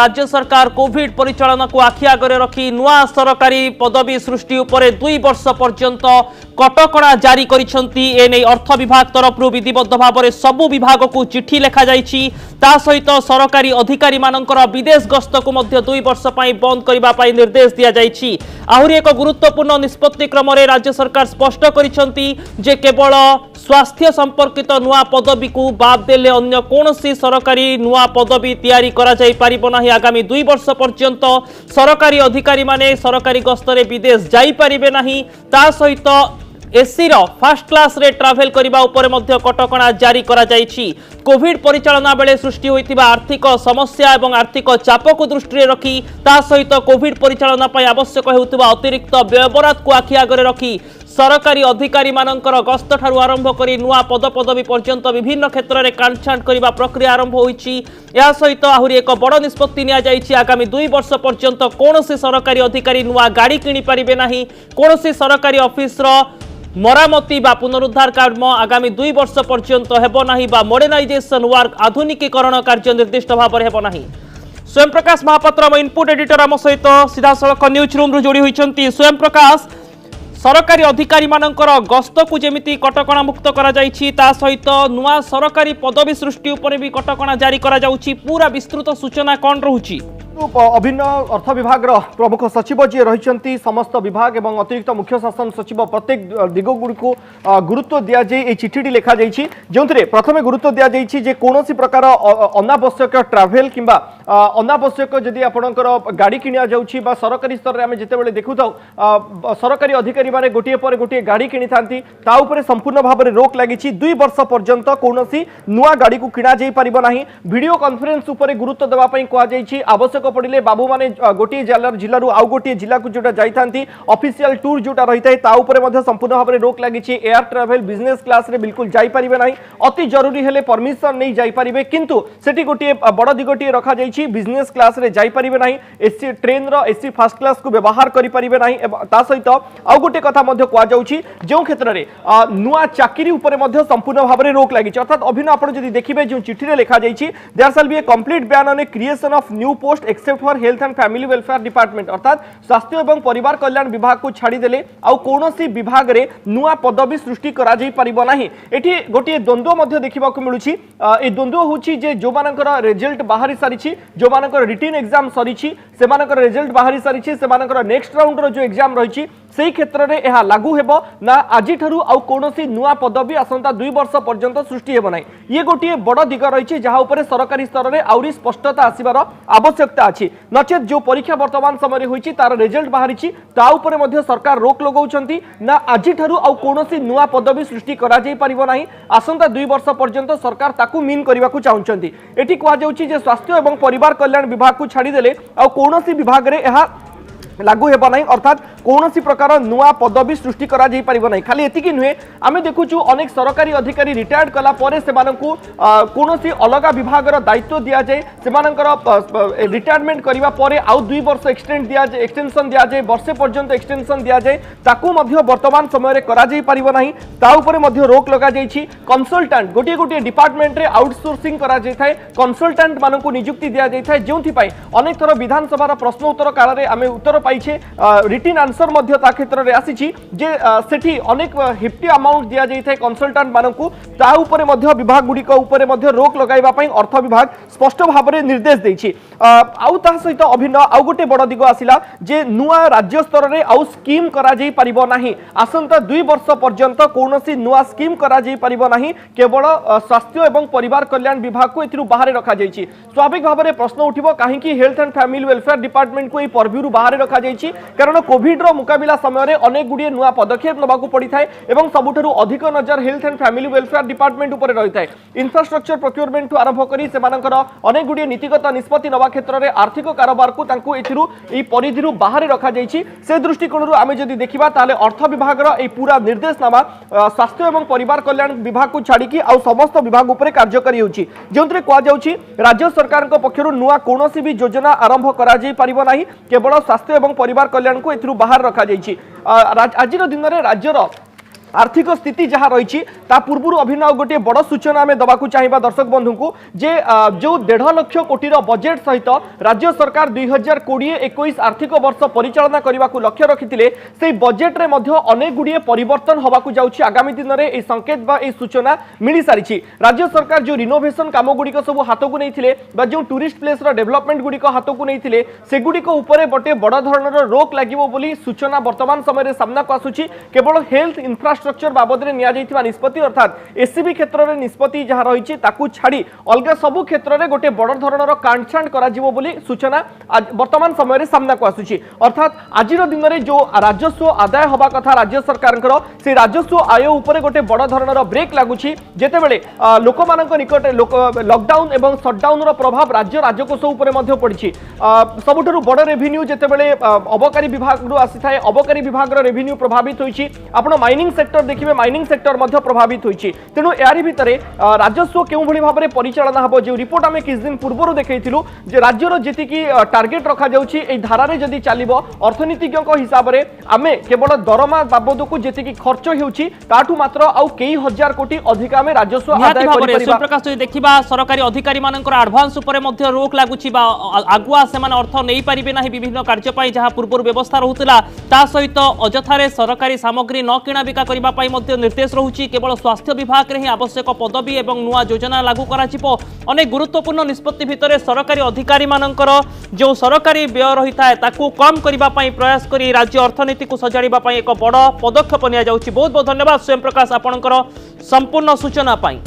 राज्य सरकार कोविड परिचालन को आखि आगे रखी नुआ सरकारी पदवी सृष्टि उपरे 2 वर्ष पर्यंत कटकणा जारी करिसेंती। एने अर्थ विभाग तरफ विधिबद्ध भाव में सबु विभाग को चिठी लिखा जाइछि। ता सहित सरकारी अधिकारी मानकर विदेश गस्त को मध्य 2 वर्ष पई बंद करिबा पई निर्देश दिया जाइछि। आहुरी एक गुरुत्वपूर्ण निष्पत्ति क्रम में राज्य सरकार स्पष्ट करिसेंती जे केवल स्वास्थ्य संपर्कित नुआ पदवी को बाद देले अन्य कोनोसी सरकारी नुआ पदवी तैयारी करा जाई परिबो नाही। आगामी 2 वर्ष पर्यंत सरकारी अधिकारी माने सरकारी गस्तरे विदेश जाई परिबे नाही। ता सहित एसी रो फर्स्ट क्लास रे ट्रैवल करिबा उपरे मध्य कटकणा जारी करा जाइछि। कोविड परिचालना बेले सृष्टि होइतिबा आर्थिक समस्या एवं आर्थिक चाप को दृष्टि रखी ता सहित कोविड परिचालना पय आवश्यक हेउतिबा अतिरिक्त व्ययबराद को आखि आगे रखी सरकारी अधिकारी मानकर गस्त ठारू आरंभ करी नुआ पदपदवी पर्यंत विभिन्न क्षेत्र में काटछांट करने प्रक्रिया आरंभ होइछि। या सहित आहुरी एक बड़ निष्पत्ति निया जाइछि। आगामी 2 वर्ष पर्यंत कोनोसी सरकारी अधिकारी नुआ गाड़ी किनि परिबे नाही। कोनोसी सरकारी ऑफिस रो मरामती बा पुनरुद्धार काम आगामी 2 वर्ष पर्यंत हेबो नाही बा मॉडर्नाइजेशन वर्क आधुनिकीकरण कार्य निर्दिष्ट भाव में हेबो नाही। स्वयं प्रकाश महापात्र इनपुट एडिटर आम सहित सीधा सड़क न्यूज रूम रू जोड़ी होइछंती। स्वयं प्रकाश, सरकारी अधिकारी मानकर गस्त को जेमिति कटकणा मुक्त करा जाइछि ता सहित नुआ सरकारी पदवी सृष्टि उपरे भी कटकणा जारी करा जाउछि, पूरा विस्तृत सूचना कौन रहुछि? अभिन्न अर्थ विभाग प्रमुख सचिव जी रही समस्त विभाग एवं अतिरिक्त मुख्य शासन सचिव प्रत्येक दिगगुड़ी को गुरुत्व दि जाए चिठी लिखा जाइए जो प्रथम गुरुत्व दि जाइए कौन प्रकार अनावश्यक ट्राभेल किंबा अनावश्यक जदि आपणकर गाड़ी किणा जाउछि बा सरकारी स्तर में आम जिते देखु था सरकारी अधिकारी माने गोटे पर गोटे गाड़ी किणी थांती ता उपरे संपूर्ण भाव में रोक लगी 2 वर्ष पर्यंत कौन नुआ गाड़ी को किणा जाई परिबो नाही। वीडियो कॉन्फ्रेंस उपरे गुरुत्व देवा पई कहा जाइछि। आवश्यक पड़े बाबू माने गोटे जिलू आउ गोटे जिला को जोटा जाइथांती ऑफिशियल टूर जोटा रही है ता उपरे मध्य संपूर्ण भाव में रोक लगी। एयर ट्रैवल बिजनेस क्लास रे बिल्कुल जाई परिबे नाही। अति जरूरी हेले परमिशन नहीं जाई परिबे किंतु सेठी गोटे बड़ दिगटी रखा जाइछि बिजनेस क्लास रे जाई परिबे नाही। एसी ट्रेन रो एसी फर्स्ट क्लास को व्यवहार करि परिबे नाही। ता सहित आउ गोटे कथा मध्य कहा जाउछि जो क्षेत्र रे नुआ चाकरी उपरे मध्य संपूर्ण भाव में रोक लगी। अर्थात अभिनव आपण जदि देखिबे जो चिठी रे लिखा जाइछि there shall be a complete ban on a creation of new post except for health and family welfare department. अर्थात स्वास्थ्य एवं परिवार कल्याण विभाग को छाड़ी देले आउ कोनोसी विभाग रे नुआ पदवी सृष्टि करा जाई परिबो नाही। एठी गोटे द्वंद्व मध्य देखिबा को मिलुछि। ए द्वंद्व होछि जे जो मानकर रिजल्ट बाहरी सारिछि जो मानकर रिटन एग्जाम सरिछि से मानकर रिजल्ट बाहरी सारिछि से मानकर नेक्स्ट राउंड रो जो एग्जाम रहिछि सेही क्षेत्र रे एहा लागू हेबो ना आजि ठरू आउ कोनोसी नुआ पदवी आसंता 2 वर्ष पर्यंत सृष्टि हेबो नाही। ये गोटे बड़ दिग रही जहाँ उपरे सरकारी स्तर में आउरी स्पष्टता आसीबार आवश्यकता अछि। नचेत जो परीक्षा वर्तमान समय होइछि तार रिजल्ट बाहरी ता उपरे मध्य सरकार रोक लगाउछंती ना आजि ठरू आउ कोनोसी नुआ पदवी सृष्टि करा जाई परिबो नाही। आसंता 2 वर्ष पर्यंत सरकार ताकू मीन करबा को चाहुछंती। एठी कहा जाउछि जे स्वास्थ्य एवं परिवार कल्याण विभाग को छाड़ी देले आउ कोनोसी विभाग रे एहा लागू हेबा नाही। अर्थात कौनसी प्रकार नुआ पदवी सृष्टि करा जाई परिबो नाही। खाली एतिकी नुहे आमे देखुछु अनेक सरकारी अधिकारी रिटायर्ड कला परे से मानकू कौनसी अलगा विभाग रो दायित्व दिया जाए से मानकर रिटायरमेंट करिबा परे आउ 2 वर्ष एक्सटेंड दिया जाए एक्सटेंशन दिया जाए वर्षे पर्यंत एक्सटेंशन दिया जाए ताकू मध्य वर्तमान समय रे करा जाई परिबो नाही। ता उपरे मध्य रोक लगा जाइछि। कंसल्टेंट गोटे गोटे डिपार्टमेंट रे आउटसोर्सिंग करा जाय थाए कंसल्टेंट मानकू नियुक्ति दिया जाय थाए जोंथि पई अनेक थर विधानसभा रो प्रश्न उत्तर काल रे आमे उत्तर पाइछे रिटन आंसर मध्य ता क्षेत्र रे आसीछि जे सेठी अनेक हेफ्टी अमाउंट दिया जाय थाए कंसल्टेंट मानकू ता उपरे मध्य विभाग गुडी को उपरे मध्य रोक लगाइबा पई अर्थ विभाग स्पष्ट भाव में निर्देश दैछि। आउ ता सहित अभिन्न आउ गोटे बड़ दिग आसिला जे नुआ राज्य स्तर रे आउ स्कीम करा जाई परिबो नाही। आसंता 2 वर्ष पर्यंत कोनोसी नुआ स्कीम करा जाई परिबो नाही। केवल स्वास्थ्य एवं परिवार कल्याण विभाग को एथिरु बाहर रखा जाइछि। स्वाभाविक भाव में प्रश्न उठिबो काहे कि health and family welfare department को ए परव्यू रु बाहर रखा जाइछि कारण कोविड रो मुकाबिला समय रे अनेक गुडी नुआ पदक्षेप नबाकू पड़ी थाए एवं सबुठारु अधिक नजर health and family welfare department ऊपर रही थाए। इंफ्रास्ट्रक्चर प्रोक्योरमेंट आरंभ करी से मानकर अनेक गुडी नीतिगत निष्पत्ति नबा क्षेत्र रे आर्थिक कारोबार को तांकू एथिरु एई परिधिरु बाहर रखा जाइछि। से दृष्टिकोणरु आमे जदि देखिबा ताले अर्थ विभाग रो एई पूरा निर्देशनामा स्वास्थ्य एवं परिवार कल्याण विभाग को छाड़ी कि आउ समस्त विभाग ऊपर कार्यकारी होछि जोंतरे कहा जाउछि राज्य सरकार को पक्षरु नुआ कोनोसी भी योजना आरंभ करा जाई परिबो नाही। केवल स्वास्थ्य एवं परिवार कल्याण को एथिरु बाहर रखा जाइछि। आज दिन में राज्यर आर्थिक स्थिति जहाँ रही पूर्व अभिनव गोटे बड़ सूचना आम दवा चाहिए दर्शक बंधु को जे जो 1.5 लाख कोटी बजेट सहित राज्य सरकार 2020-21 आर्थिक वर्ष परिचालना करने को लक्ष्य रखिते से बजेट रे अनेक गुड़िए परिवर्तन होगा जाऊँगी आगामी दिन में यह संकेत सूचना मिल सारी राज्य सरकार जो रिनोवेशन काम गुड़िक सब हाथ को नहीं जो टूरिस्ट प्लेस डेवलपमेंट गुड़िक हाथ को नहीं से गुड़िक गोटे बड़ धरण रोक लगे सूचना वर्तमान समय सामना को आसूची केवल हेल्थ इंफ्रास्ट्रक्चर बाबद में निष्पत्ति अर्थात एससीबी क्षेत्र में निष्पत्ति जहाँ रही छाड़ी अलग सबू क्षेत्र में गोटे बड़ धरण कांडछाण कर सूचना वर्तमान समय सामना को आसूची अर्थात आज दिन में जो राजस्व आदाय हवा कथा राज्य सरकार से राजस्व आय उपर गोटे बड़ धरण ब्रेक लगुच जितेबले लोक मान निकट लॉकडाउन एवं सटडाउन प्रभाव राज्य राजकोष उपर पड़ी सबुठ बड़ रेभिन्यू जितेबले अबकारी विभाग आसी था अबकारी विभाग रेभिन्यू प्रभावित होती आपण माइनिंग सेक्टर देखिए माइनिंग सेक्टर प्रभावित होती तेणु यारी भितर राजस्व क्यों भाव में परिचालना हम जो रिपोर्ट आम किछ दिन पूर्व देखु राज्यर जी टार्गेट रखा जाउछि धारारे जदि चलिबो अर्थनीतिज्ञ हिसाब से आम केवल दरमा बाबद को जी खर्च होउछि ताठू मात्र आउ कई हजार कोटी अधिक आम राजस्व आदाय करि प्रकाश देखिबा सरकारी अधिकारी मानकर एडवांस उपरे मध्य रोक लागुछि बा आगुआ से अर्थ नहीं पारिबे नाही विभिन्न कार्य पई जहां पूर्व व्यवस्था रहुतला ता सहित अजथारे सरकारी सामग्री न किणा बिका करबा पई मध्य निर्देश रहुछि केवल स्वास्थ्य विभाग रे ही आवश्यक पदवी एवं नुआ योजना लागू कराजिबो अनेक गुरुत्वपूर्ण निष्पत्ति भितर सरकारी अधिकारी मानकर जो सरकारी व्यय रही है ताकू कम करबा पई प्रयास करी राज्य अर्थनीति को सजाड़िबा पई एक बड़ पदक्षेप निया जाउछि बहुत बहुत धन्यवाद स्वयं प्रकाश आपनकर संपूर्ण सूचना पाई।